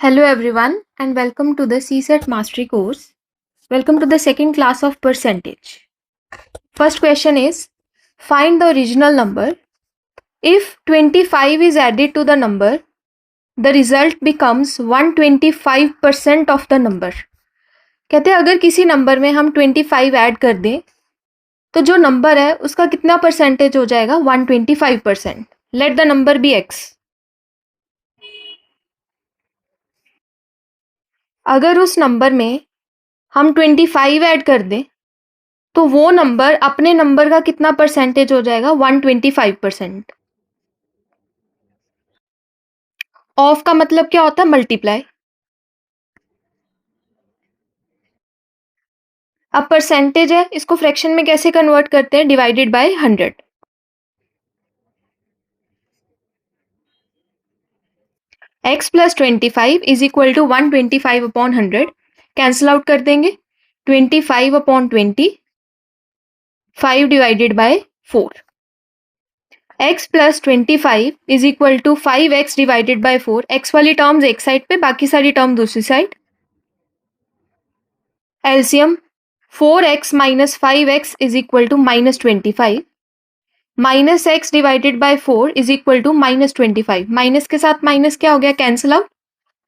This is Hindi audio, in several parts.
Hello everyone and welcome to the CSET Mastery course. Welcome to the second class of percentage. First question is, find the original number. If 25 is added to the number, the result becomes 125% of the number. कहते हैं अगर किसी नंबर में हम 25 ऐड कर दें तो जो नंबर है उसका कितना परसेंटेज हो जाएगा 125%. Let the number be x. अगर उस नंबर में हम 25 ऐड कर दें तो वो नंबर अपने नंबर का कितना परसेंटेज हो जाएगा 125%. ऑफ का मतलब क्या होता है मल्टीप्लाई. अब परसेंटेज है इसको फ्रैक्शन में कैसे कन्वर्ट करते हैं divided by 100. x plus 25 is equal to 125 upon 100. Cancel out कर देंगे 25 upon 20 5 divided by 4. x plus 25 is equal to 5x divided by 4. x वाली टर्म्स एक साइड पे बाकी सारी टर्म दूसरी side. LCM 4x minus 5x is equal to minus 25. Minus x divided by 4 is equal to minus 25. Minus के साथ माइनस क्या हो गया कैंसिल आउट.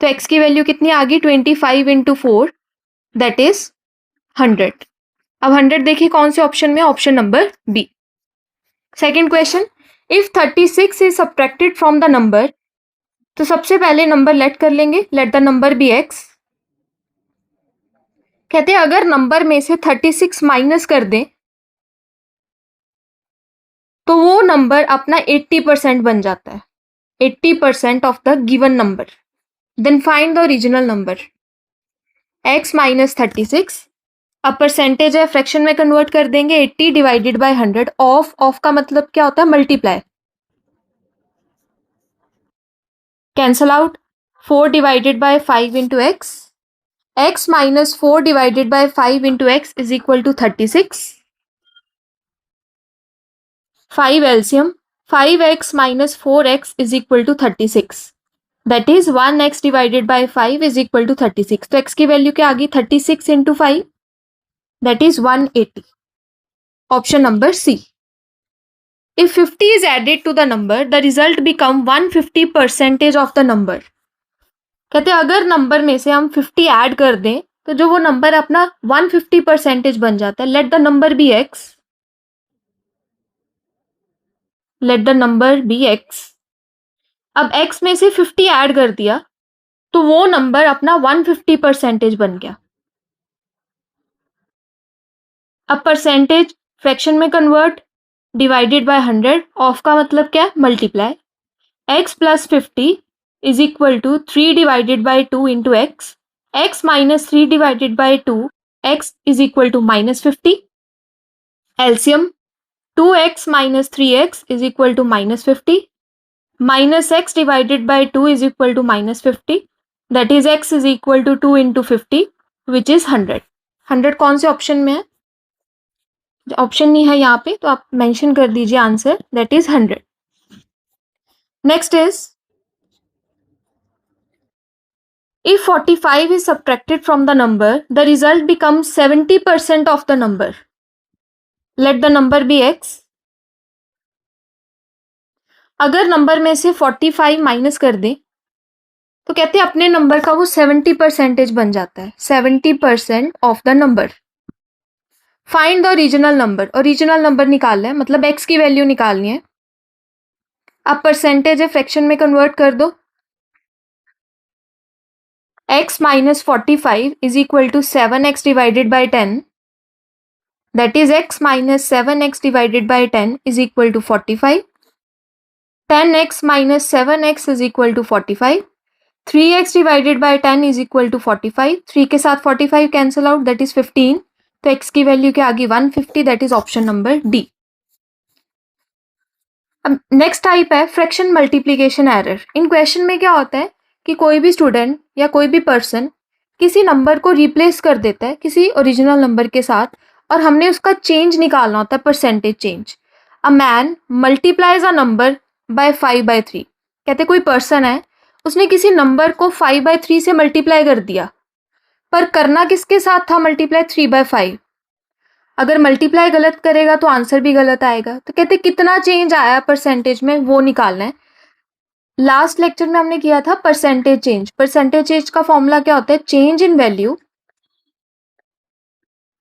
तो x की वैल्यू कितनी आ गई 25 इंटू 4 दैट इज 100. अब 100 देखिए कौन से ऑप्शन में, option number B. Second question, if 36 is subtracted from the number. तो सबसे पहले नंबर लेट कर लेंगे, let the number be x. कहते हैं अगर नंबर में से 36 माइनस कर दें तो वो नंबर अपना 80% बन जाता है. 80% of the given number. Then find the original number. x minus 36. अब परसेंटेज है फ्रैक्शन में कन्वर्ट कर देंगे 80 डिवाइडेड बाय 100. ऑफ का मतलब क्या होता है multiply. Cancel out 4 divided bye 5 into x. x minus 4 divided by 5 into x is equal to 36. 5 LCM. 5x minus 4x is equal to 36. That is 1x divided by 5 is equal to 36. तो x की वैल्यू क्या आ गई 36 into 5. That is 180. Option number C. If 50 is added to the number, the result become 150% of the number. कहते हैं अगर नंबर में से हम 50 ऐड कर दें तो जो वो नंबर अपना 150% बन जाता है. Let the number be x. Let the number be x. अब x में से 50 ऐड कर दिया तो वो नंबर अपना 150% बन गया. अब परसेंटेज फ्रैक्शन में कन्वर्ट डिवाइडेड बाय 100. ऑफ का मतलब क्या है multiply. x plus 50 is equal to 3 divided by 2 into x. x minus 3 divided by 2, x is equal to minus 50. LCM 2x minus 3x is equal to minus 50. Minus x divided by 2 is equal to minus 50. That is x is equal to 2 into 50 which is 100. 100 कौन से ऑप्शन में है, ऑप्शन नहीं है यहाँ पे तो आप मेंशन कर दीजिए answer. That is 100. Next is if 45 is subtracted from the number, the result becomes 70% of the number. Let the number be x. अगर नंबर में से 45 माइनस कर दें तो कहते हैं अपने नंबर का वो 70% बन जाता है. 70% of the number. Find the original number. Original number निकालना है मतलब x की वैल्यू निकालनी है. अब परसेंटेज है फ्रैक्शन में कन्वर्ट कर दो. x minus 45 is equal to 7x divided by 10. That is x minus 7x divided by 10 is equal to 45. 10x minus 7x is equal to 45. 3x divided by 10 is equal to 45. 3 के साथ 45 cancel out that is 15. तो x की वैल्यू क्या आ गई 150. that is option number D. अब नेक्स्ट टाइप है फ्रैक्शन मल्टीप्लिकेशन एरर. इन क्वेश्चन में क्या होता है कि कोई भी स्टूडेंट या कोई भी पर्सन किसी नंबर को रिप्लेस कर देता है किसी ओरिजिनल नंबर के साथ और हमने उसका चेंज निकालना होता है percentage change. A man multiplies a number by 5/3. कहते कोई पर्सन है उसने किसी नंबर को 5/3 से मल्टीप्लाई कर दिया, पर करना किसके साथ था मल्टीप्लाई? 3/5। अगर मल्टीप्लाई गलत करेगा तो आंसर भी गलत आएगा। तो कहते कितना चेंज आया परसेंटेज में, वो निकालना है। लास्ट लेक्चर में हमने किया था परसेंटेज चेंज। परसेंटेज चेंज का फॉर्मूला क्या होता है? Change in value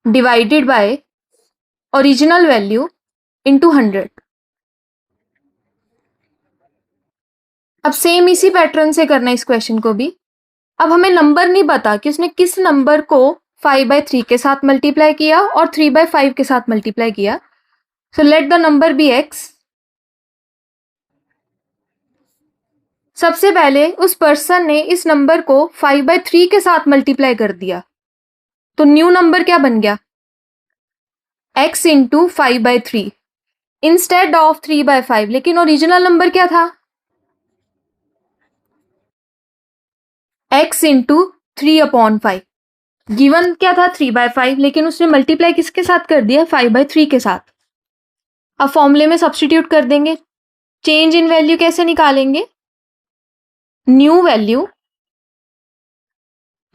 divided by original value into 100। अब सेम इसी पैटर्न से करना है इस क्वेश्चन को भी। अब हमें नंबर नहीं पता कि उसने किस नंबर को 5/3 के साथ मल्टीप्लाई किया और 3/5 के साथ मल्टीप्लाई किया। So let the number be x। सबसे पहले उस पर्सन ने इस नंबर को 5/3 के साथ मल्टीप्लाई कर दिया, तो न्यू नंबर क्या बन गया? x into 5/3 instead of 3/5। लेकिन ओरिजिनल नंबर क्या था? x into 3/5। गिवन क्या था? 3/5, लेकिन उसने मल्टीप्लाई किसके साथ कर दिया? 5/3 के साथ। अब फॉर्मूले में सब्स्टिट्यूट कर देंगे। चेंज इन वैल्यू कैसे निकालेंगे? New value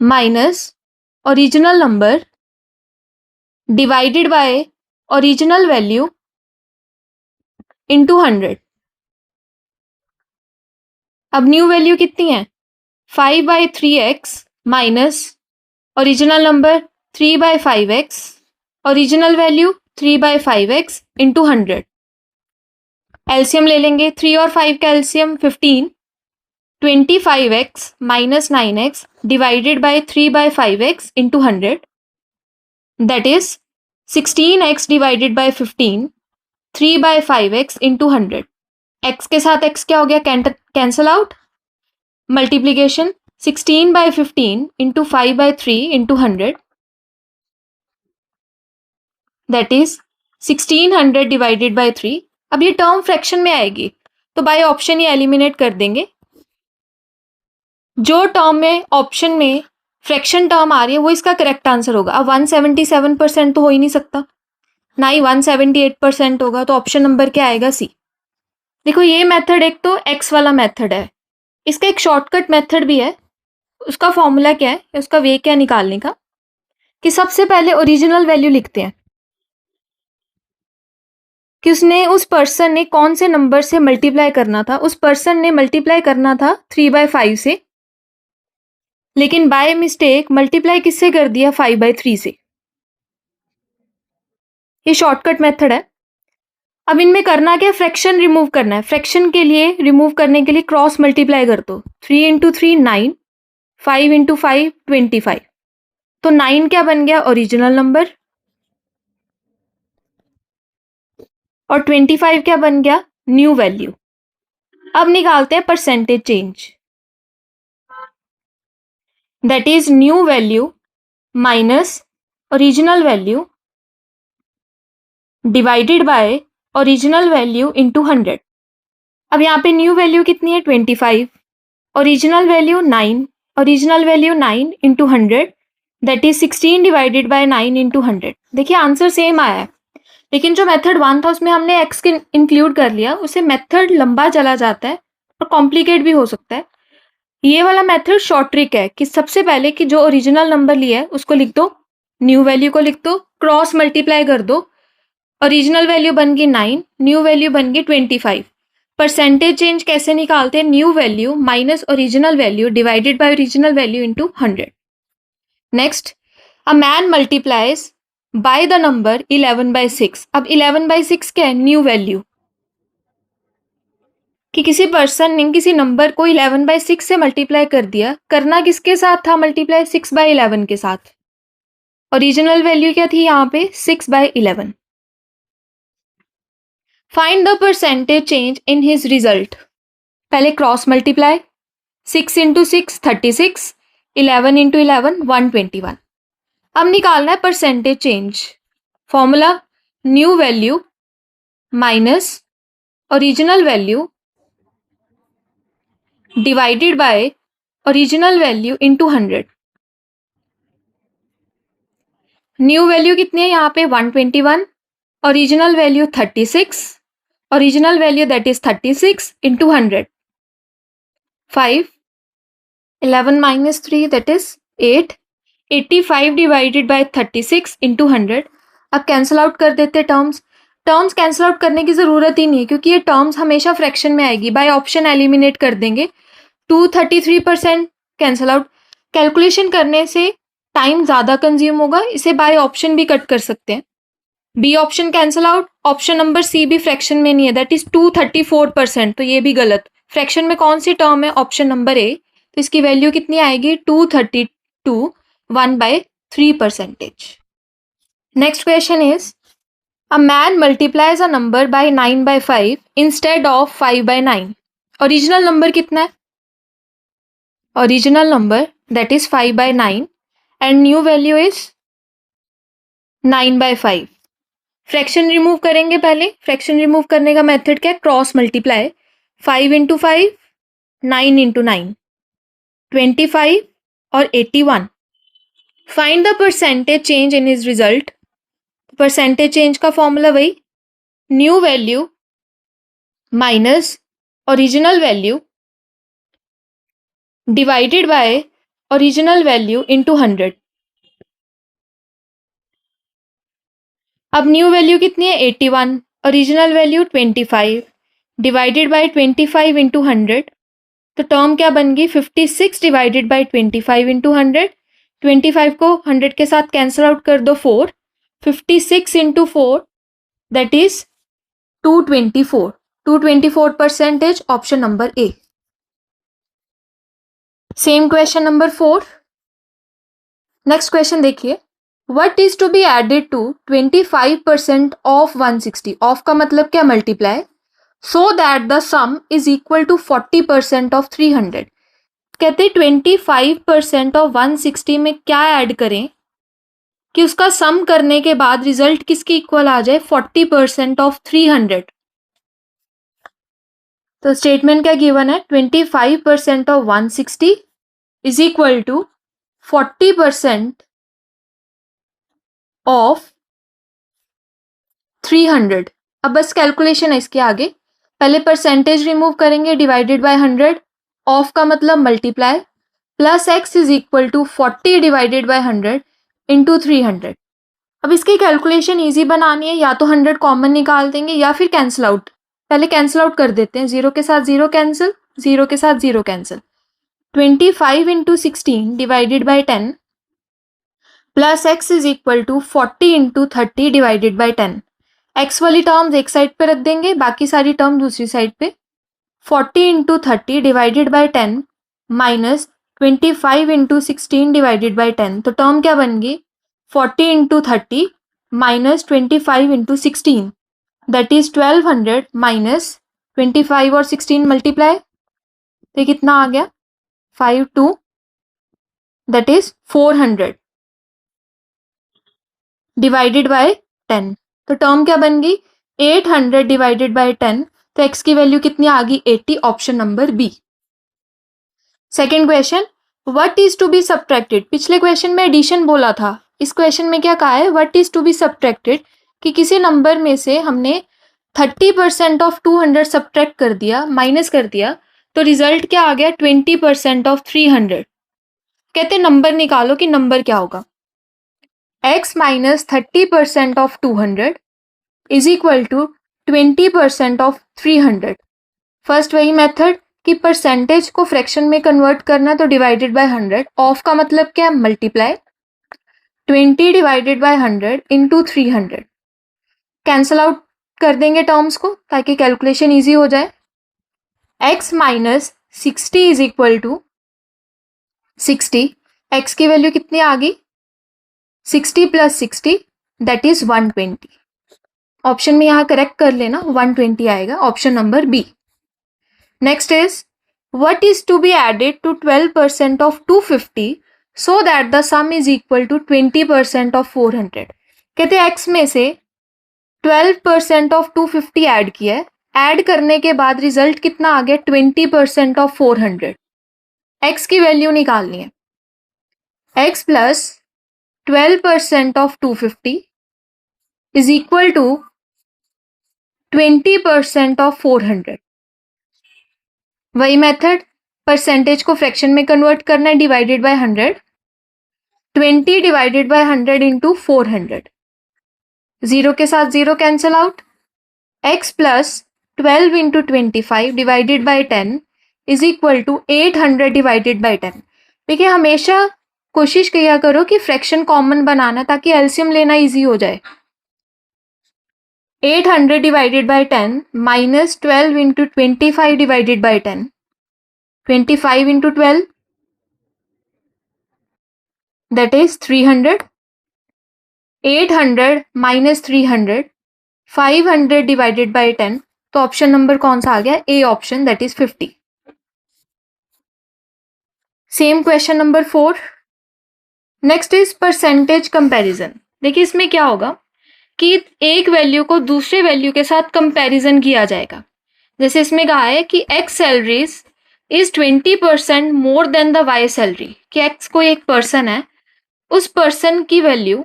minus original number divided by original value into 100। अब न्यू वैल्यू कितनी है? 5/3x minus original number 3/5x, original value 3/5x into 100। LCM ले लेंगे। 3 और 5 का LCM 15। 25x minus 9x divided by 3/5x into 100, that is 16x divided by 15, 3/5x into 100। x के साथ x क्या हो गया? Cancel out. Multiplication 16/15 into 5/3 into 100, that is 1600 divided by 3। अब ये टर्म फ्रैक्शन में आएगी, तो बाय ऑप्शन ये एलिमिनेट कर देंगे। जो टर्म में ऑप्शन में फ्रैक्शन टर्म आ रही है वो इसका करेक्ट आंसर होगा। अब 177% तो हो ही नहीं सकता, ना ही 178% होगा, तो ऑप्शन नंबर क्या आएगा? सी। देखो ये मेथड एक तो एक्स वाला मेथड है, इसका एक शॉर्टकट मेथड भी है। उसका फॉर्मूला क्या है, उसका वे क्या निकालने का, कि सबसे पहले ओरिजिनल वैल्यू लिखते हैं कि उसने उस पर्सन ने कौन से नंबर से मल्टीप्लाई करना था। उस पर्सन ने मल्टीप्लाई करना था 3/5 से, लेकिन बाय मिस्टेक मल्टीप्लाई किससे कर दिया? 5/3 से। ये शॉर्टकट मेथड है। अब इनमें करना क्या? फ्रैक्शन रिमूव करना है। फ्रैक्शन के लिए रिमूव करने के लिए क्रॉस मल्टीप्लाई कर दो। 3 इंटू 3 9, 5 इंटू 5 25। तो 9 क्या बन गया? ओरिजिनल नंबर, और 25 क्या बन गया? New value. अब निकालते हैं percentage change, that is new value minus original value divided by original value into 100। अब यहाँ पे न्यू वैल्यू कितनी है? 25, original value 9, original value 9 into 100, that is 16 divided by 9 into 100। देखिए आंसर सेम आया है, लेकिन जो मेथड 1 था उसमें हमने x के इंक्लूड कर लिया, उससे मेथड लंबा चला जाता है और कॉम्प्लिकेट भी हो सकता है। ये वाला मेथड शॉर्ट ट्रिक है कि सबसे पहले कि जो ओरिजिनल नंबर लिया है उसको लिख दो, न्यू वैल्यू को लिख दो, क्रॉस मल्टीप्लाई कर दो, ओरिजिनल वैल्यू बन गई 9, न्यू वैल्यू बन गई 25। परसेंटेज चेंज कैसे निकालते हैं? New value minus original value divided by original value into 100। Next, a man multiplies by the number 11/6। अब 11/6 क्या है? New value. कि किसी पर्सन ने किसी नंबर को 11/6 से मल्टीप्लाई कर दिया, करना किसके साथ था मल्टीप्लाई? 6/11 के साथ। ओरिजिनल वैल्यू क्या थी यहाँ पे? 6/11। Find the percentage change in his result. पहले क्रॉस मल्टीप्लाई, 6 इंटू 6 36, 11 इंटू 11 121। अब निकालना है percentage change. Formula new value minus original value divided by original value into 100। New value कितनी है यहाँ पे? 121, original value 36, original value that is 36 into 100, 5 11 minus 3 that is 8. 85 divided by 36 into 100. अब कैंसिल आउट कर देते टर्म्स कैंसिल आउट करने की ज़रूरत ही नहीं है क्योंकि ये टर्म्स हमेशा फ्रैक्शन में आएगी. बाय ऑप्शन एलिमिनेट कर देंगे. 233% कैंसिल आउट. कैलकुलेशन करने से टाइम ज़्यादा कंज्यूम होगा. इसे बाय ऑप्शन भी कट कर सकते हैं. B option cancel out. Option number C भी फ्रैक्शन में नहीं है, दैट इज 234%. तो ये भी गलत. फ्रैक्शन में कौन सी टर्म है? ऑप्शन नंबर ए. तो इसकी वैल्यू कितनी आएगी? 232 1/3%. Next question is a man multiplies a number by 9/5 instead of 5/9. Original number कितना है? Original number that is 5/9 and new value is 9/5. Fraction remove करेंगे. पहले फ्रैक्शन रिमूव करने का मेथड क्या है? Cross multiply. 5 इंटू 5, 9 इंटू 9, 25 और 81. Find the percentage change in his result. Percentage change का फॉर्मूला वही, new value minus original value divided by original value into 100. अब न्यू वैल्यू कितनी है? 81. Original value 25 divided bye 25 into 100. तो टर्म क्या बन गई? 56 डिवाइडेड बाई 25 इंटू 100. 25 को 100 के साथ कैंसिल आउट कर दो 4. 56 into 4 that is 224. 224% option number A. Same question number 4. Next question देखिए. What is to be added to 25% of 160. Of का मतलब क्या? Multiply. So that the sum is equal to 40% of 300. कहते 25% ऑफ 160 में क्या ऐड करें कि उसका सम करने के बाद रिजल्ट किसके इक्वल आ जाए? 40% ऑफ 300. तो स्टेटमेंट क्या गिवन है? 25% of 160 is equal to 40% of 300. अब बस कैलकुलेशन है इसके आगे. पहले परसेंटेज रिमूव करेंगे, डिवाइडेड बाय 100. ऑफ का मतलब multiply, plus x is equal to 40 divided by 100 into 300. अब इसकी कैलकुलेशन इजी बनानी है, या तो 100 कॉमन निकाल देंगे या फिर कैंसिल आउट. पहले कैंसिल आउट कर देते हैं. 0 के साथ 0 कैंसिल, 0 के साथ 0 cancel. 25 into 16 divided by 10 plus x is equal to 40 into 30 divided by 10. X वाली टर्म्स एक साइड पे रख देंगे, बाकी सारी टर्म दूसरी साइड पे. 40 into 30 divided by 10 minus 25 into 16 divided by 10. तो टर्म क्या बन गई? 40 into 30 minus 25 into 16 that is 1200 minus 25 और 16 मल्टीप्लाई. तो कितना आ गया? 52 दैट इज 400 डिवाइडेड बाय 10. तो टर्म क्या बन गई? 800 डिवाइडेड बाय 10. तो एक्स की वैल्यू कितनी आ गई? 80. Option number B. Second question. What is to be subtracted. पिछले क्वेश्चन में एडिशन बोला था, इस क्वेश्चन में क्या कहा है? What is to be subtracted, कि किसी नंबर में से हमने 30% ऑफ 200 सब्ट्रैक्ट कर दिया, माइनस कर दिया, तो रिजल्ट क्या आ गया? 20% ऑफ 300. कहते नंबर निकालो कि नंबर क्या होगा. x minus 30% of 200 is equal to 20% of 300. First वही मेथड कि परसेंटेज को फ्रैक्शन में कन्वर्ट करना, तो डिवाइडेड बाय 100. ऑफ का मतलब क्या? Multiply. 20 divided by 100 into 300. Cancel out कर देंगे टर्म्स को ताकि कैलकुलेशन इजी हो जाए. x minus 60 is equal to 60. x की वैल्यू कितनी आ गई? 60 प्लस 60 दैट इज 120. ऑप्शन में यहाँ करेक्ट कर लेना, 120 आएगा. Option number B. Next is what is to be added to 12% of 250 so that the sum is equal to 20% of 400. कहते हैं x में से 12% ऑफ 250 ऐड किया है. ऐड करने के बाद रिजल्ट कितना आ गया? 20% ऑफ 400. x की वैल्यू निकालनी है. x plus 12% of 250 is equal to 20% of 400. वही मेथड, परसेंटेज को फ्रैक्शन में कन्वर्ट करना है, divided by 100. 20 divided by 100 into 400. 0 के साथ 0 cancel out. x plus 12 into 25 divided by 10 is equal to 800 divided by 10. देखिए हमेशा कोशिश किया करो कि फ्रैक्शन कॉमन बनाना ताकि एलसीएम लेना इजी हो जाए. 800 divided by 10 minus 12 into 25 divided by 10. 25 into 12 that is 300. 800 minus 300. 500 divided by 10. तो ऑप्शन नंबर कौन सा आ गया? A option, that is 50. Same question number 4. Next is percentage comparison. देखिए इसमें क्या होगा कि एक वैल्यू को दूसरे वैल्यू के साथ कंपैरिजन किया जाएगा. जैसे इसमें कहा है कि x salaries is 20% more than the Y salary. कि एक्स कोई एक पर्सन है, उस पर्सन की वैल्यू,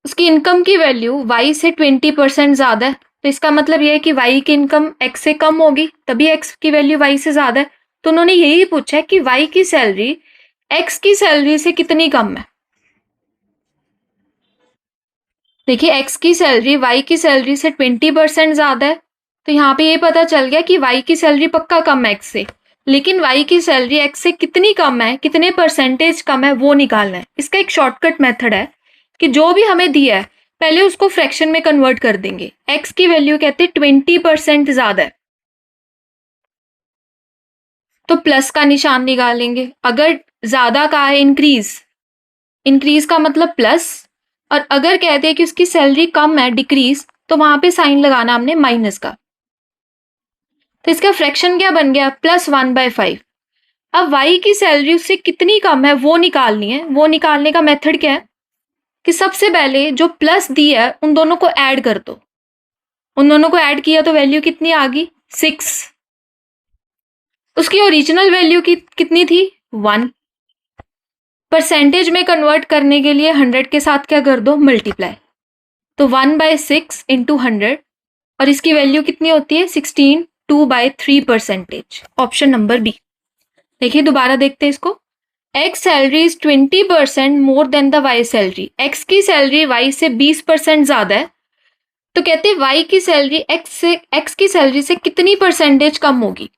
उसकी इनकम की वैल्यू वाई से 20% ज्यादा है. तो इसका मतलब यह है कि वाई की इनकम एक्स से कम होगी, तभी एक्स की वैल्यू वाई से ज्यादा है. तो उन्होंने यही पूछा है कि वाई की सैलरी एक्स की सैलरी से कितनी कम है. देखिए एक्स की सैलरी वाई की सैलरी से 20% ज्यादा है, तो यहाँ पे ये पता चल गया कि वाई की सैलरी पक्का कम है एक्स से. लेकिन वाई की सैलरी एक्स से कितनी कम है, कितने परसेंटेज कम है, वो निकालना है. इसका एक शॉर्टकट मेथड है कि जो भी हमें दिया है पहले उसको फ्रैक्शन में कन्वर्ट कर देंगे. एक्स की वैल्यू कहते हैं 20% ज्यादा है, तो प्लस का निशान निकालेंगे. अगर ज्यादा का है इंक्रीज, इंक्रीज का मतलब प्लस, और अगर कहते हैं कि उसकी सैलरी कम है डिक्रीज, तो वहां पे साइन लगाना हमने माइनस का. तो इसका फ्रैक्शन क्या बन गया? +1/5. अब y की सैलरी उससे कितनी कम है वो निकालनी है. वो निकालने का मेथड क्या है कि सबसे पहले जो प्लस दी है उन दोनों को ऐड कर दो. उन दोनों को ऐड किया तो वैल्यू कितनी आ गई? 6. उसकी ओरिजिनल वैल्यू कितनी थी? 1. परसेंटेज में कन्वर्ट करने के लिए 100 के साथ क्या कर दो? मल्टीप्लाई. तो 1/6 इंटू 100, और इसकी वैल्यू कितनी होती है? 16. 2/3%. Option number B. देखिए दोबारा देखते हैं इसको. X salary is 20% more than the Y salary. X की सैलरी वाई से 20% ज्यादा है, तो कहते हैं वाई की सैलरी एक्स की सैलरी से कितनी परसेंटेज कम होगी.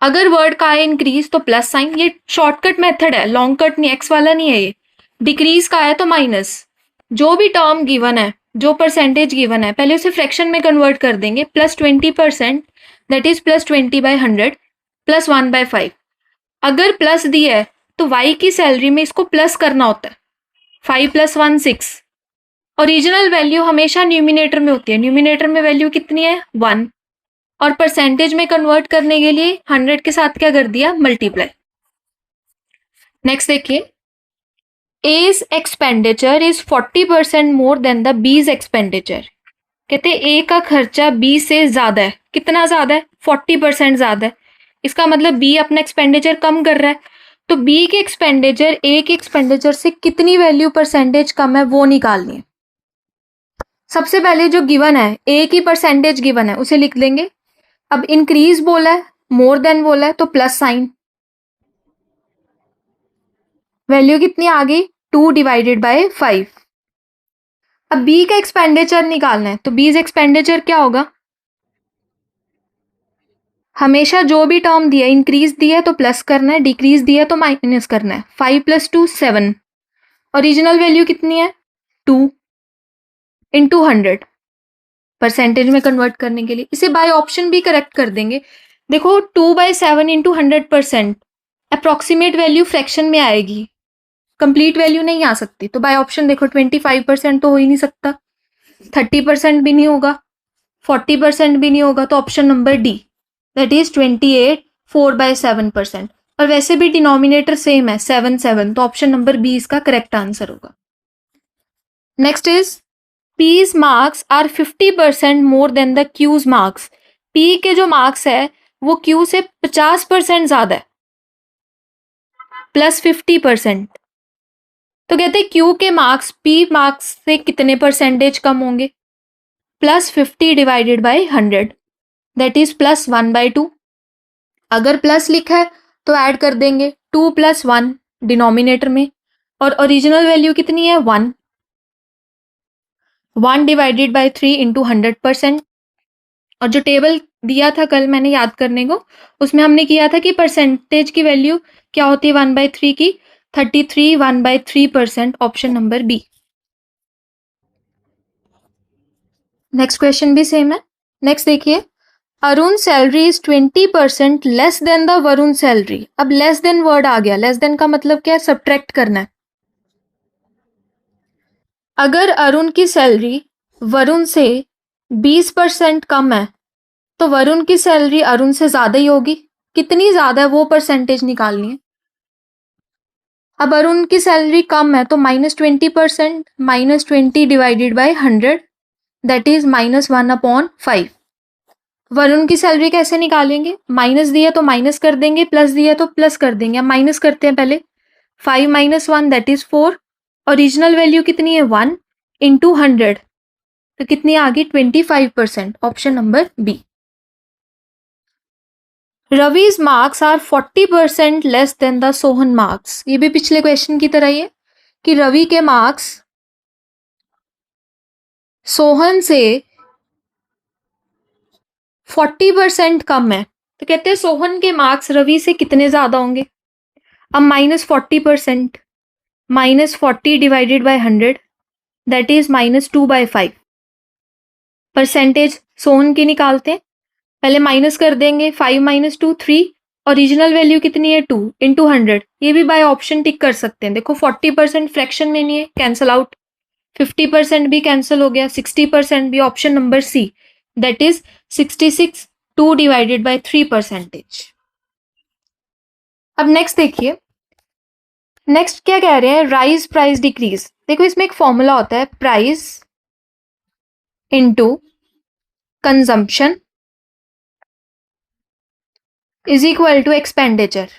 अगर वर्ड का है इंक्रीज तो प्लस साइन. ये शॉर्टकट मेथड है, लॉन्ग कट नहीं, एक्स वाला नहीं है ये. डिक्रीज का है तो माइनस. जो भी टर्म गिवन है, जो परसेंटेज गिवन है, पहले उसे फ्रैक्शन में कन्वर्ट कर देंगे. +20% दैट इज +20/100 +1/5. अगर प्लस दिया है तो y की सैलरी में इसको प्लस करना होता है. 5 + 1 6. ओरिजिनल वैल्यू हमेशा न्यूमिनेटर में होती है. न्यूमिनेटर में वैल्यू कितनी है? 1. और परसेंटेज में कन्वर्ट करने के लिए 100 के साथ क्या कर दिया? मल्टीप्लाई. नेक्स्ट देखिए. A's expenditure is 40% more than the B's expenditure. कहते हैं ए का खर्चा बी से ज्यादा है. कितना ज्यादा है? 40% ज्यादा है. इसका मतलब बी अपना एक्सपेंडिचर कम कर रहा है, तो बी के एक्सपेंडिचर ए के एक्सपेंडिचर से कितनी वैल्यू परसेंटेज कम है वो निकालनी है. सबसे पहले जो गिवन है ए की परसेंटेज गिवन है उसे लिख देंगे. अब इंक्रीज बोला है, मोर देन बोला है, तो प्लस साइन. वैल्यू कितनी आ गई? 2 डिवाइडेड बाय 5. अब बी का एक्सपेंडिचर निकालना है, तो बीज एक्सपेंडिचर क्या होगा? हमेशा जो भी टर्म दिया, इंक्रीज दिया है तो प्लस करना है, डिक्रीज दिया है तो माइनस करना है. 5 + 2 7. ओरिजिनल वैल्यू कितनी है? 2 इंटू 100. परसेंटेज में कन्वर्ट करने के लिए इसे बाय ऑप्शन भी करेक्ट कर देंगे. देखो 2/7 इंटू 100%. अप्रोक्सीमेट वैल्यू फ्रैक्शन में आएगी, कंप्लीट वैल्यू नहीं आ सकती. तो बाय ऑप्शन देखो 25% तो हो ही नहीं सकता, 30% भी नहीं होगा, 40% भी नहीं होगा. तो option number D, that is 28 4/7%. और वैसे भी डिनोमिनेटर सेम है 7 7, तो ऑप्शन नंबर बी इसका करेक्ट आंसर होगा. Next is P's marks are 50% more than the Q's marks. P के जो मार्क्स है वो क्यू से 50% ज्यादा है, +50%. तो कहते हैं क्यू के मार्क्स पी मार्क्स से कितने परसेंटेज कम होंगे? +50 डिवाइडेड बाय 100 दैट इज +1/2. अगर प्लस लिखा है तो ऐड कर देंगे 2 + 1 डिनोमिनेटर में, और ओरिजिनल वैल्यू कितनी है 1। 1 डिवाइडेड बाय 3 इंटू 100%। और जो टेबल दिया था कल मैंने याद करने को, उसमें हमने किया था कि परसेंटेज की वैल्यू क्या होती है 1/3 की, 33 1/3%, option number B. Next question भी सेम है। नेक्स्ट देखिए, Arun salary is 20% less than the Varun salary. अब लेस देन वर्ड आ गया, लेस देन का मतलब क्या है, सब्ट्रैक्ट करना है। अगर अरुण की सैलरी वरुण से 20% कम है तो वरुण की सैलरी अरुण से ज्यादा ही होगी। कितनी ज्यादा है वो परसेंटेज निकालनी है। अब अरुण की सैलरी कम है तो -20%, -20 divided by 100, that is -1/5। Varun की सैलरी कैसे निकालेंगे, माइनस दिया तो माइनस कर देंगे, प्लस दिया तो प्लस कर देंगे। अब माइनस करते हैं पहले, 5 - 1 दैट इज 4। ओरिजिनल वैल्यू कितनी है 1 इंटू 100, तो कितनी आ गई 25%, ऑप्शन नंबर बी। रवि's marks are 40% less than the Sohan marks. ये भी पिछले क्वेश्चन की तरह ही है कि रवि के मार्क्स सोहन से 40% कम है, तो कहते हैं सोहन के मार्क्स रवि से कितने ज्यादा होंगे। अब -40%, -40 divided by 100, that is -2/5। Percentage Sohan की निकालते हैं, पहले माइनस कर देंगे, 5 - 2 3, ओरिजिनल वैल्यू कितनी है 2 इंटू 100। ये भी बाय ऑप्शन टिक कर सकते हैं। देखो 40% फ्रैक्शन में नहीं है, कैंसल आउट, 50% भी कैंसिल हो गया, 60% भी, option number C, that is 66 2 divided by 3%। अब नेक्स्ट देखिए, नेक्स्ट क्या कह रहे हैं, राइज प्राइस डिक्रीज। देखो इसमें एक फॉर्मूला होता है, price into consumption is equal to expenditure.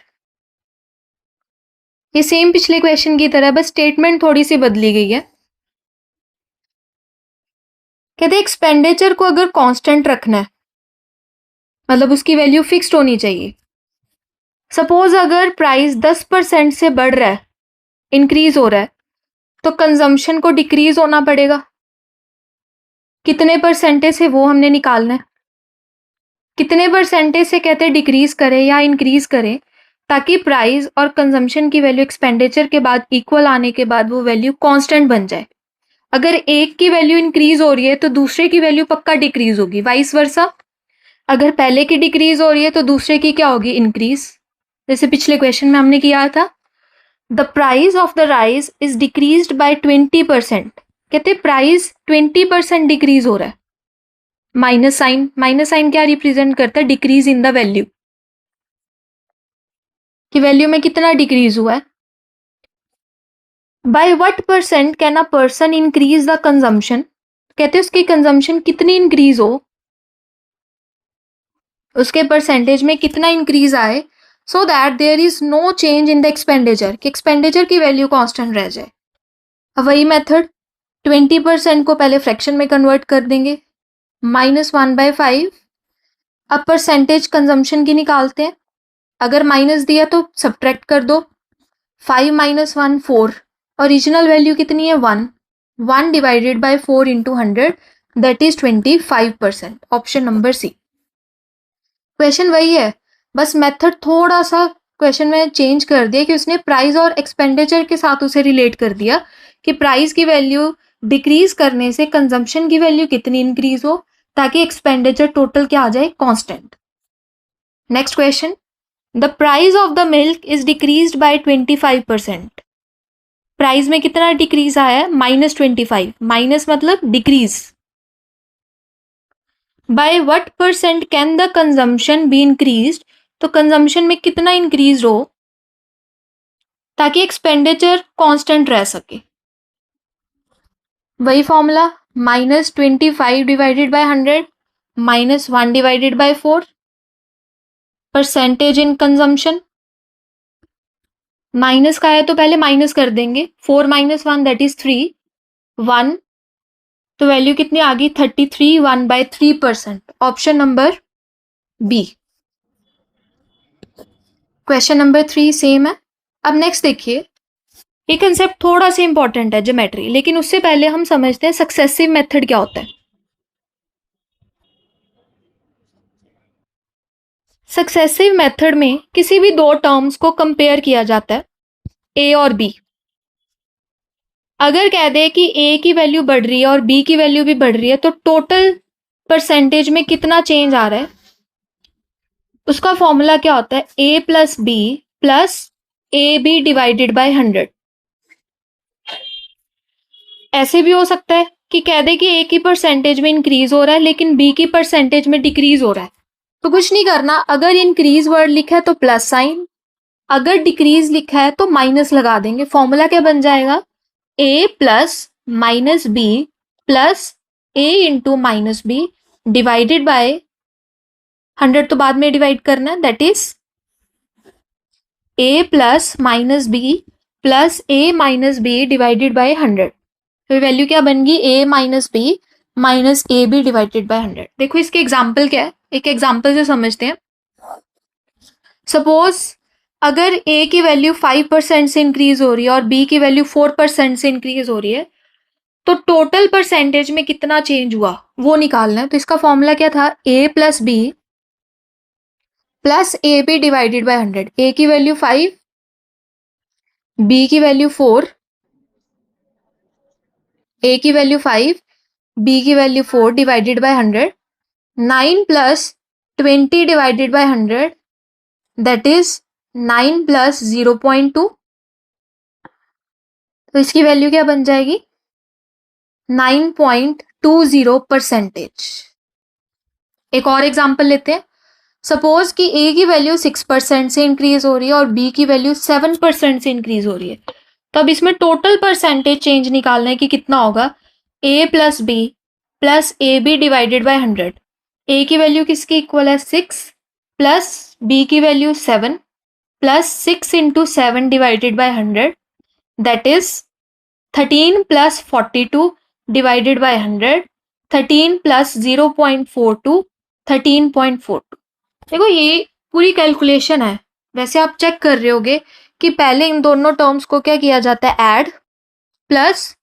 ये सेम पिछले क्वेश्चन की तरह, बस स्टेटमेंट थोड़ी सी बदली गई है। कहते एक्सपेंडिचर को अगर कांस्टेंट रखना है, मतलब उसकी वैल्यू फिक्स्ड होनी चाहिए। सपोज अगर प्राइस 10% से बढ़ रहा है, इंक्रीज हो रहा है, तो कंजम्पशन को डिक्रीज होना पड़ेगा। कितने परसेंटेज से वो हमने निकालना है। कितने परसेंटेज से कहते हैं डिक्रीज करें या इंक्रीज करें, ताकि प्राइस और कंजम्पशन की वैल्यू एक्सपेंडिचर के बाद इक्वल आने के बाद वो वैल्यू कांस्टेंट बन जाए। अगर एक की वैल्यू इंक्रीज हो रही है तो दूसरे की वैल्यू पक्का डिक्रीज होगी, वाइस वर्सा। अगर पहले की डिक्रीज हो रही है तो दूसरे की क्या होगी, इंक्रीज। जैसे पिछले क्वेश्चन में हमने किया था, the price of the rice is decreased by 20%। कहते प्राइस 20% डिक्रीज हो रहा है। माइनस साइन क्या रिप्रेजेंट करता है, डिक्रीज इन द वैल्यू, कि वैल्यू में कितना डिक्रीज हुआ है। By what percent can a person increase the consumption. कहते उसकी कंजम्पशन कितनी इंक्रीज हो, उसके परसेंटेज में कितना इंक्रीज आए, so that there is no change in the expenditure, कि एक्सपेंडिचर की वैल्यू कांस्टेंट रह जाए। अब वही मेथड, 20% को पहले फ्रैक्शन में कन्वर्ट कर देंगे, -1/5। अब परसेंटेज कंजम्पशन की निकालते हैं, अगर माइनस दिया तो सब्ट्रैक्ट कर दो, 5 - 1 4, ओरिजिनल वैल्यू कितनी है 1, 1 divided by 4 into 100, that is 25%, option number C. Question वही है, बस मेथड थोड़ा सा क्वेश्चन में चेंज कर दिया कि उसने प्राइस और एक्सपेंडिचर के साथ उसे रिलेट कर दिया कि प्राइस की वैल्यू डिक्रीज करने से कंजम्पशन की वैल्यू कितनी इंक्रीज हो, ताकि एक्सपेंडिचर टोटल क्या आ जाए, constant. Next question, the price of the milk is decreased bye 25%। Price में कितना डिक्रीज आया है, -25, माइनस मतलब decrease. By what percent can the consumption be increased, तो कंजम्पशन में कितना इंक्रीज हो ताकि एक्सपेंडिचर कांस्टेंट रह सके। वही formula, -25 divided by 100, -1 divided by 4, percentage in consumption. Minus का है तो पहले माइनस कर देंगे, 4 - 1 दैट इज 3, 1, तो वैल्यू कितनी आ गई 33 1/3%, option number B. Question number 3 same है। अब नेक्स्ट देखिए, ये कंसेप्ट थोड़ा सा इंपॉर्टेंट है ज्योमेट्री, लेकिन उससे पहले हम समझते हैं सक्सेसिव मेथड क्या होता है। सक्सेसिव मेथड में किसी भी दो टर्म्स को कंपेयर किया जाता है, ए और बी। अगर कह दे कि ए की वैल्यू बढ़ रही है और बी की वैल्यू भी बढ़ रही है, तो टोटल परसेंटेज में कितना चेंज आ रहा है, उसका फॉर्मूला क्या होता है, A plus B plus A B divided by 100। ऐसे भी हो सकता है कि कह दे कि ए की परसेंटेज में इंक्रीज हो रहा है लेकिन बी की परसेंटेज में डिक्रीज हो रहा है। तो कुछ नहीं करना, अगर इंक्रीज वर्ड लिखा है तो प्लस साइन, अगर डिक्रीज लिखा है तो माइनस लगा देंगे। फॉर्मूला क्या बन जाएगा, A plus minus B plus A into minus B divided by 100, तो बाद में डिवाइड करना है, that is A plus minus B plus A minus B divided by 100। तो वैल्यू क्या बन गई, A minus B minus A B divided by 100। देखो इसके एग्जाम्पल क्या है, एक एग्जाम्पल से समझते हैं। सपोज अगर ए की वैल्यू 5% से इंक्रीज हो रही है और बी की वैल्यू 4% से इंक्रीज हो रही है, तो टोटल परसेंटेज में कितना चेंज हुआ वो निकालना है। तो इसका फॉर्मूला क्या था, A plus B plus A B divided by 100। A की वैल्यू 5, बी की वैल्यू 4, ए की वैल्यू 5, बी की value 4 divided by 100। 9 plus 20 divided by 100, that is 9 plus 0.2। तो इसकी वैल्यू क्या बन जाएगी, 9.20%। एक और एग्जांपल लेते हैं। सपोज कि ए की वैल्यू 6% से इंक्रीज हो रही है और बी की वैल्यू 7% से इंक्रीज हो रही है। तो अब इसमें टोटल परसेंटेज चेंज निकालना है कि कितना होगा, A plus A B divided by 100। A की वैल्यू किसकी इक्वल है, 6 प्लस बी की value 7 plus 6 into 7 divided by 100, that is 13 plus 42 divided by 100। 13 plus 0.42, 13.42। देखो ये पूरी कैलकुलेशन है। वैसे आप चेक कर रहे होगे कि पहले इन दोनों टर्म्स को क्या किया जाता है, ऐड, प्लस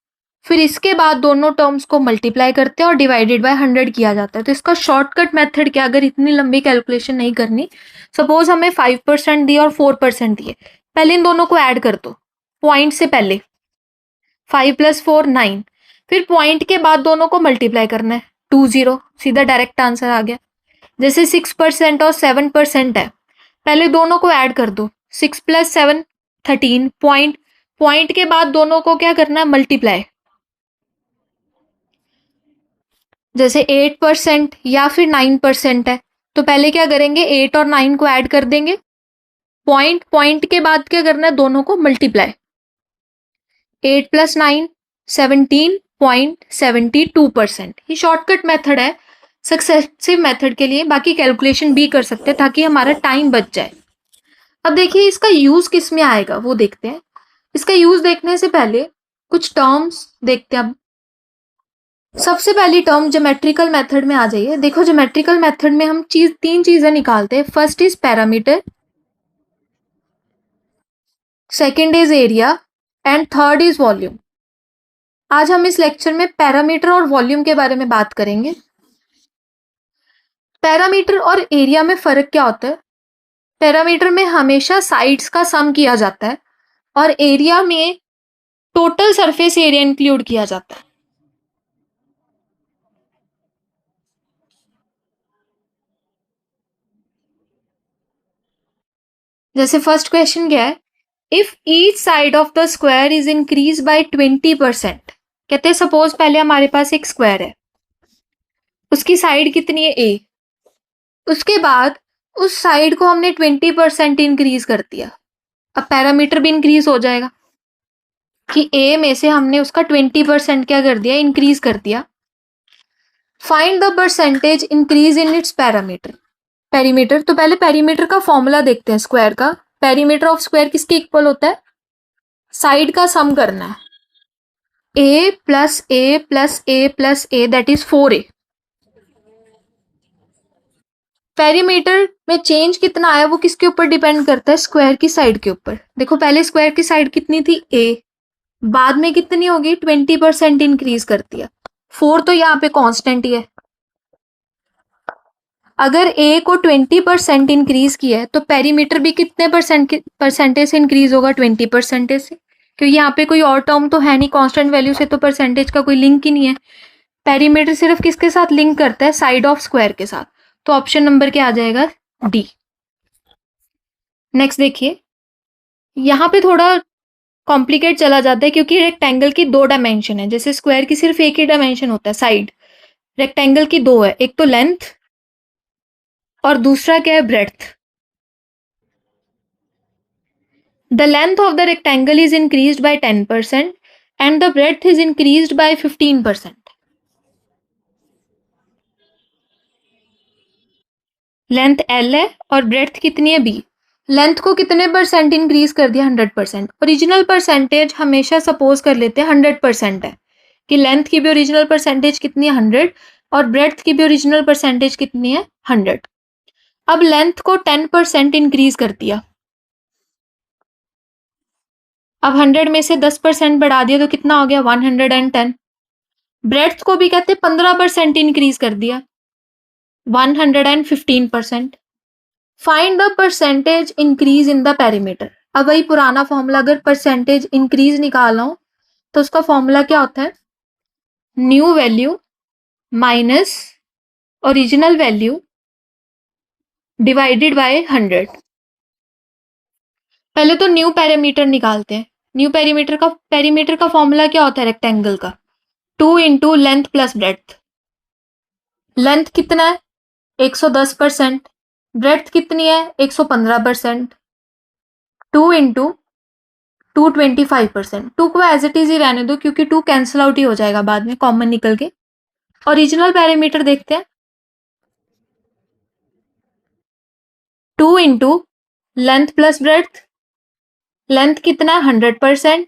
फिर इसके बाद दोनों टर्म्स को मल्टीप्लाई करते हैं और डिवाइडेड बाय 100 किया जाता है। तो इसका शॉर्टकट मेथड क्या, अगर इतनी लंबी कैलकुलेशन नहीं करनी, सपोज हमें 5% दिए और 4% दिए, पहले इन दोनों को ऐड कर दो पॉइंट से पहले, 5 प्लस 4 9, फिर पॉइंट के बाद दोनों को मल्टीप्लाई करना है, 20, सीधा डायरेक्ट आंसर आ गया। जैसे 6% और 7% है, पहले दोनों को ऐड कर दो, 6 प्लस 7 13, पॉइंट के बाद दोनों को क्या करना है, मल्टीप्लाई। जैसे 8% या फिर 9% है, तो पहले क्या करेंगे, 8 और 9 को ऐड कर देंगे, पॉइंट के बाद क्या करना है, दोनों को मल्टीप्लाई। 8 प्लस 9 17.72%। ये शॉर्टकट मेथड है सक्सेसिव मेथड के लिए, बाकी कैलकुलेशन भी कर सकते हैं ताकि हमारा टाइम बच जाए। अब देखिए इसका यूज किस में आएगा वो देखते हैं। इसका यूज देखने से पहले कुछ टर्म्स देखते हैं। अब सबसे पहली टर्म ज्योमेट्रिकल मेथड में आ जाइए। देखो ज्योमेट्रिकल मेथड में हम तीन चीजें निकालते हैं। First is parameter, second is area and third is volume. आज हम इस लेक्चर में पैरामीटर और वॉल्यूम के बारे में बात करेंगे। पैरामीटर और एरिया में फर्क क्या होता है, पैरामीटर में हमेशा साइड्स का सम किया जाता है और एरिया में टोटल सरफेस एरिया इंक्लूड किया जाता है। जैसे फर्स्ट क्वेश्चन क्या है, if each side of the square is increase by 20%। कहते हैं सपोज पहले हमारे पास एक स्क्वायर है, उसकी साइड कितनी है, ए, उसके बाद उस साइड को हमने 20% इंक्रीज कर दिया। अब पैरामीटर भी इंक्रीज हो जाएगा कि ए में से हमने उसका 20% क्या कर दिया, इंक्रीज कर दिया। Find the percentage increase in its parameter. Perimeter, तो पहले पेरीमीटर का फॉर्मूला देखते हैं स्क्वायर का। पेरीमीटर ऑफ स्क्वायर किसके इक्वल होता है, साइड का सम करना है, A plus A plus A plus A, that is 4a। Perimeter में चेंज कितना आया वो किसके ऊपर डिपेंड करता है, स्क्वायर की साइड के ऊपर। देखो पहले स्क्वायर की साइड कितनी थी ए, बाद में कितनी होगी 20% इंक्रीज कर दिया। 4 तो यहाँ पे कांस्टेंट ही है। अगर ए को 20% इंक्रीज किया है तो पेरीमीटर भी कितने परसेंटेज से इंक्रीज होगा, 20% से, क्योंकि यहाँ पे कोई और टर्म तो है नहीं, कांस्टेंट वैल्यू से तो परसेंटेज का कोई लिंक ही नहीं है। पेरीमीटर सिर्फ किसके साथ लिंक करता है, साइड ऑफ स्क्वायर के साथ। तो ऑप्शन नंबर क्या आ जाएगा, डी। नेक्स्ट देखिए, यहाँ पे थोड़ा कॉम्प्लिकेट चला जाता है क्योंकि रेक्टेंगल की 2 डायमेंशन है, जैसे स्क्वायर की सिर्फ एक ही डायमेंशन होता है साइड, रेक्टेंगल की 2 है, एक तो लेंथ और दूसरा क्या है, breadth. The length of the rectangle is increased by 10% and the breadth is increased by 15%। Length L है और ब्रेड्थ कितनी है, बी। लेंथ को कितने परसेंट इंक्रीज कर दिया, 100%। ओरिजिनल परसेंटेज हमेशा सपोज कर लेते हैं 100% है, कि लेंथ की भी ओरिजिनल परसेंटेज कितनी है, 100, और ब्रेड्थ की भी ओरिजिनल परसेंटेज कितनी है, 100। अब लेंथ को 10% इंक्रीज कर दिया, अब 100 में से 10% बढ़ा दिया तो कितना हो गया, 110। ब्रेड्थ को भी कहते 15% इंक्रीज कर दिया, 115%। Find the percentage increase in the perimeter. अब वही पुराना फॉर्मूला, अगर परसेंटेज इंक्रीज निकालना हो तो उसका फॉर्मूला क्या होता है, new value minus original value divided by 100। पहले तो न्यू पैरामीटर निकालते हैं। न्यू पेरीमीटर का फॉर्मूला क्या होता है रेक्टेंगल का, 2 into length plus breadth. Length कितना है, 110%, ब्रेड्थ कितनी है, 115%, 2 इंटू 225%। 2 को एज इट इज ही रहने दो क्योंकि 2 कैंसिल आउट ही हो जाएगा बाद में कॉमन निकल के। ओरिजिनल पैरामीटर देखते हैं, 2 into length plus breadth. Length कितना है, 100%,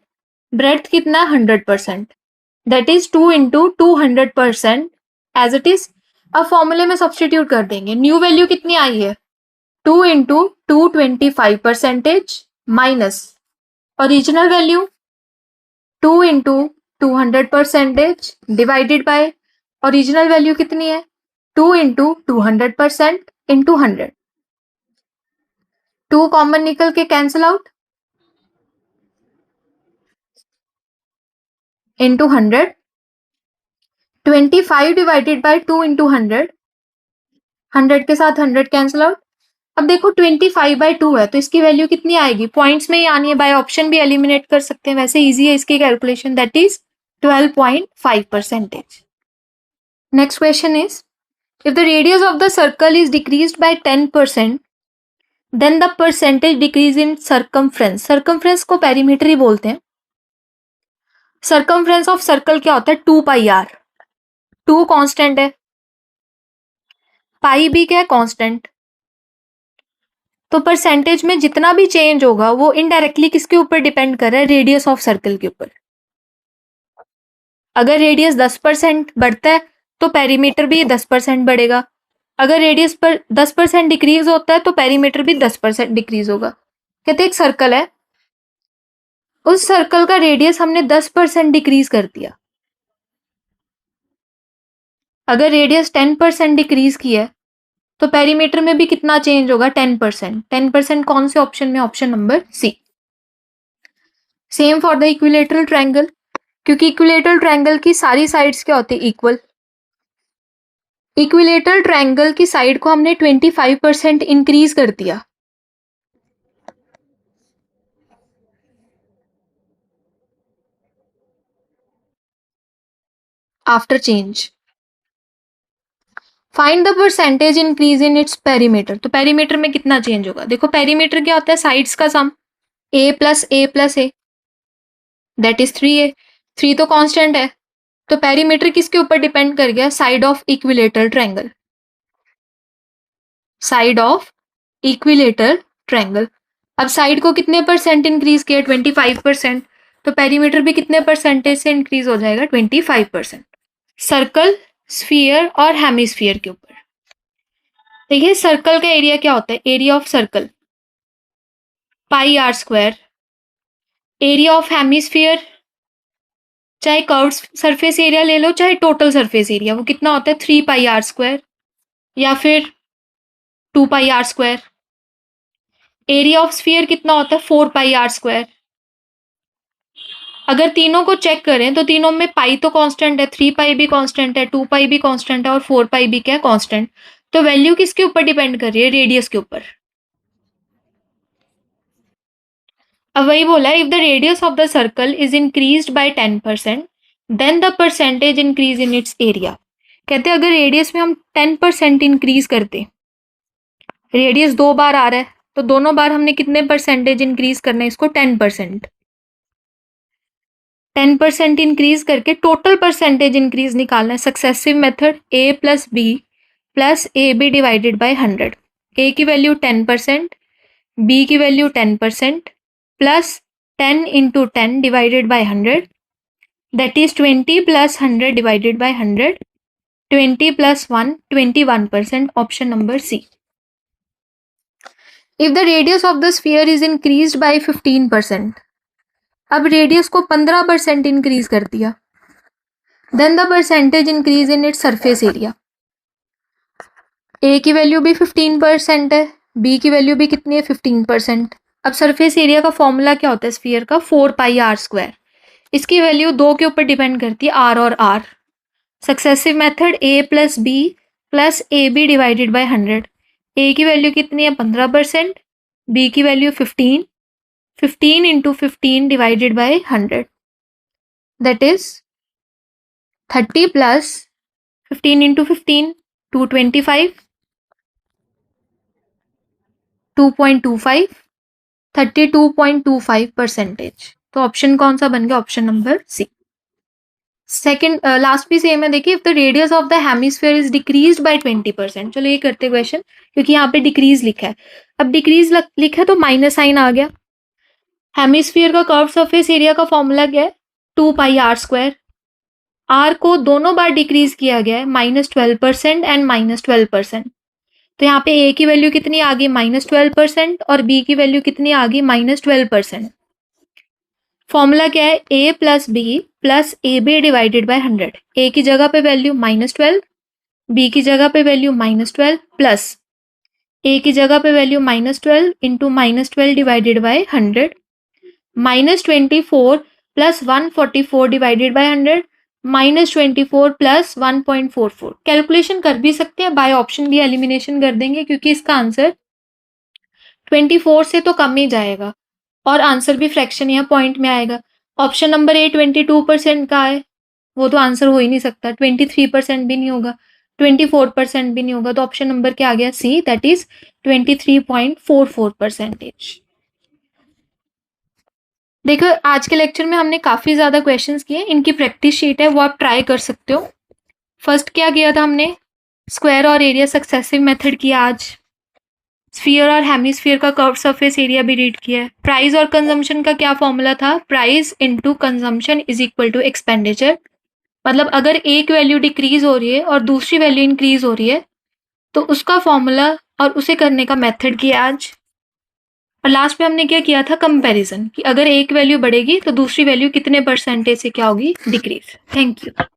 ब्रेड्थ कितना है, 100%, that is 2 into 200% as it is. अब फॉर्मूले में सब्सटीट्यूट कर देंगे। न्यू वैल्यू कितनी आई है, 2 into 225% minus original value 2 into 200% divided by original value कितनी है, 2 इंटू 200% इंटू 100। 2 कॉमन निकल के cancel out, into 100, 25 divided bye 2 into 100, 100 के साथ 100 कैंसिल आउट। अब देखो 25/2 है तो इसकी वैल्यू कितनी आएगी, पॉइंट्स में ही आनी है, बाय ऑप्शन भी एलिमिनेट कर सकते हैं, वैसे इजी है इसकी calculation, that is 12.5%। Next question is, if the radius of the circle is decreased by 10% then the percentage decrease in circumference. Circumference को पेरीमीटर ही बोलते हैं। सर्कमफ्रेंस ऑफ सर्कल क्या होता है, 2πr। 2 कांस्टेंट है, पाई भी क्या है, कांस्टेंट। तो परसेंटेज में जितना भी चेंज होगा वो इनडायरेक्टली किसके ऊपर डिपेंड कर रहा है, रेडियस ऑफ सर्कल के ऊपर। अगर रेडियस 10% बढ़ता है तो पेरीमीटर भी 10% बढ़ेगा। अगर रेडियस पर 10% डिक्रीज होता है तो पेरीमीटर भी 10% डिक्रीज होगा। कहते एक सर्कल है, उस सर्कल का रेडियस हमने 10% डिक्रीज कर दिया। अगर रेडियस 10% डिक्रीज किया है तो पेरीमीटर में भी कितना चेंज होगा, 10%। 10% कौन से ऑप्शन में, option number C. Same for the equilateral triangle, क्योंकि इक्विलेटरल ट्रायंगल की सारी साइड्स क्या होती है, इक्वल। इक्विलेटरल ट्रायंगल की साइड को हमने 25% इंक्रीज कर दिया after change. Find the percentage increase in its perimeter. तो पेरीमीटर में कितना चेंज होगा, देखो पेरीमीटर क्या होता है, साइड्स का सम, a plus A that is 3a। 3 तो कांस्टेंट है, तो पेरीमीटर किसके ऊपर डिपेंड कर गया, side of equilateral triangle. Side of equilateral triangle. अब साइड को कितने परसेंट इंक्रीज किया, 25%, तो पेरीमीटर भी कितने परसेंटेज से इंक्रीज हो जाएगा, 25%। सर्कल, स्फीयर और हेमिस्फीयर के ऊपर देखिए सर्कल का एरिया क्या होता है, area of circle pi are square, area of hemisphere चाहे कर्व्ड सरफेस एरिया ले लो चाहे टोटल सरफेस एरिया, वो कितना होता है 3 पाई आर स्क्वायर या फिर 2 pi are square. Area of sphere कितना होता है 4 पाई आर स्क्वायर। अगर तीनों को चेक करें तो तीनों में पाई तो कांस्टेंट है, 3 पाई भी कांस्टेंट है, 2 पाई भी कांस्टेंट है और 4 पाई भी क्या कांस्टेंट। तो वैल्यू किसके ऊपर डिपेंड कर रही है, रेडियस के ऊपर। अब वही बोला है, if the radius of the circle is increased by 10% then the percentage increase in its area. कहते हैं अगर रेडियस में हम 10% इंक्रीज करते, रेडियस 2 बार आ रहा है तो दोनों बार हमने कितने परसेंटेज इंक्रीज करना है इसको 10%। 10% इंक्रीज करके टोटल परसेंटेज इंक्रीज निकालना है। Successive method a plus B plus A B divided by 100। a की वैल्यू 10%, b की value 10% plus 10 into 10 divided by 100 that is 20 plus 100 divided by 100, 20 plus 1 21%, option number C. If the radius of the sphere is increased by 15%, अब रेडियस को 15% इंक्रीज कर दिया, then the percentage increase in its surface area. ए की वैल्यू भी 15% है, बी की वैल्यू भी कितनी है 15%। अब सरफेस एरिया का फॉर्मूला क्या होता है स्फीयर का 4 पाई आर स्क्वायर। इसकी वैल्यू 2 के ऊपर डिपेंड करती है, आर और R. Successive method a plus B plus A B divided by 100। A की वैल्यू कितनी है 15%, बी की value 15 into 15 divided by 100 that is 30 plus 15 into 15 225 2.25 32.25%। तो ऑप्शन कौन सा बन गया, option number C. Second last भी सेम है, देखिए if the radius of the hemisphere is decreased by 20%। चलो ये करते क्वेश्चन, क्योंकि यहाँ पे डिक्रीज लिखा है। अब डिक्रीज लिखा है तो माइनस साइन आ गया। हेमिस्फीयर का कर्व सरफेस एरिया का फॉर्मूला क्या है 2 पाई आर स्क्वायर। आर को दोनों बार डिक्रीज किया गया है, -12% एंड -12%। तो यहाँ पे ए की वैल्यू कितनी आ गई -12% और बी की वैल्यू कितनी आ गई -12%। फॉर्मूला क्या है a plus B plus A B divided by 100। A की जगह पे वैल्यू -12, बी की जगह पे वैल्यू -12 प्लस ए की जगह पे value -12 into -12 divided by 100, -24 plus 144 divided by 100, -24 plus 1.44। Calculation कर भी सकते हैं, बाय ऑप्शन भी एलिमिनेशन कर देंगे क्योंकि इसका आंसर 24 से तो कम ही जाएगा और आंसर भी फ्रैक्शन या पॉइंट में आएगा। ऑप्शन नंबर ए 22% का है, वो तो आंसर हो ही नहीं सकता। 23% भी नहीं होगा, 24% भी नहीं होगा, तो ऑप्शन नंबर क्या आ गया सी, दैट इज 23.44%। देखो आज के लेक्चर में हमने काफी ज्यादा क्वेश्चंस किए, इनकी प्रैक्टिस शीट है वो आप ट्राई कर सकते हो। फर्स्ट क्या किया था हमने, स्क्वायर और एरिया सक्सेसिव मेथड किया आज। स्फीयर और हेमिस्फीयर का कर्व सरफेस एरिया भी रीड किया है। प्राइस और कंजम्पशन का क्या फॉर्मूला था, price into consumption is equal to expenditure. मतलब अगर एक वैल्यू डिक्रीज हो रही है और दूसरी वैल्यू इंक्रीज हो रही है तो उसका फॉर्मूला और उसे करने का मेथड किया आज। और लास्ट में हमने क्या किया था, कंपैरिजन, कि अगर एक वैल्यू बढ़ेगी तो दूसरी वैल्यू कितने परसेंटेज से क्या होगी, डिक्रीज। Thank you.